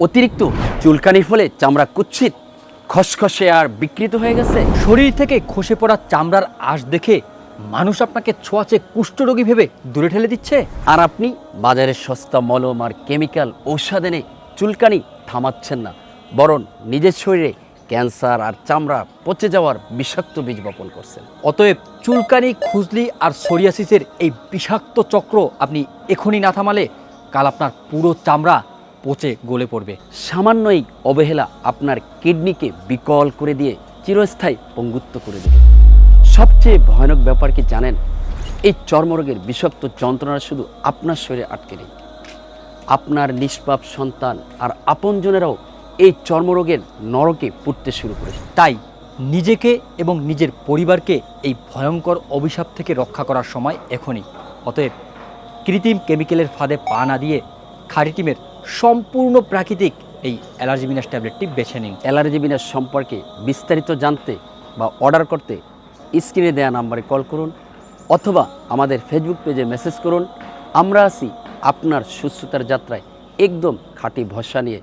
অতিরিক্ত চুলকানির ফলে চামড়া কুৎসিত, খসখসে আর বিকৃত হয়ে গেছে। শরীর থেকে খসে পড়া চামড়ার আঁশ দেখে মানুষ আপনাকে ছোঁয়াচে কুষ্ঠরোগী ভেবে দূরে ঠেলে দিচ্ছে। আর আপনি বাজারের সস্তা মলম আর কেমিক্যাল ঔষধ এনে চুলকানি থামাচ্ছেন না, বরং নিজের শরীরে ক্যান্সার আর চামড়া পচে যাওয়ার বিষাক্ত বীজ বপন করছেন। অতএব চুলকানি, খুজলি আর সোরিয়াসিসের এই বিষাক্ত চক্র আপনি এখনই না থামালে কাল আপনার পুরো চামড়া পচে গলে পড়বে। সামান্য এই অবহেলা আপনার কিডনিকে বিকল করে দিয়ে চিরস্থায়ী পঙ্গুত্ব করে দেবে। সবচেয়ে ভয়ানক ব্যাপার কি জানেন? এই চর্মরোগের বিষাক্ত যন্ত্রণা শুধু আপনার শরীরে আটকে নেই, আপনার নিষ্পাপ সন্তান আর আপনজনেরাও এই চর্মরোগের নরকে পুড়তে শুরু করেছে। তাই নিজেকে এবং নিজের পরিবারকে এই ভয়ঙ্কর অভিশাপ থেকে রক্ষা করার সময় এখনই। অতএব কৃত্রিম কেমিক্যালের ফাঁদে পা না দিয়ে খাঁটি টিমের সম্পূর্ণ প্রাকৃতিক এই অ্যালার্জি বিনাশ ট্যাবলেটটি বেছে নিন। অ্যালার্জি বিনাশ সম্পর্কে বিস্তারিত জানতে বা অর্ডার করতে স্ক্রিনে দেওয়া নাম্বারে কল করুন অথবা আমাদের ফেসবুক পেজে মেসেজ করুন। আমরা আছি আপনার সুস্থতার যাত্রায় একদম খাঁটি ভরসা নিয়ে।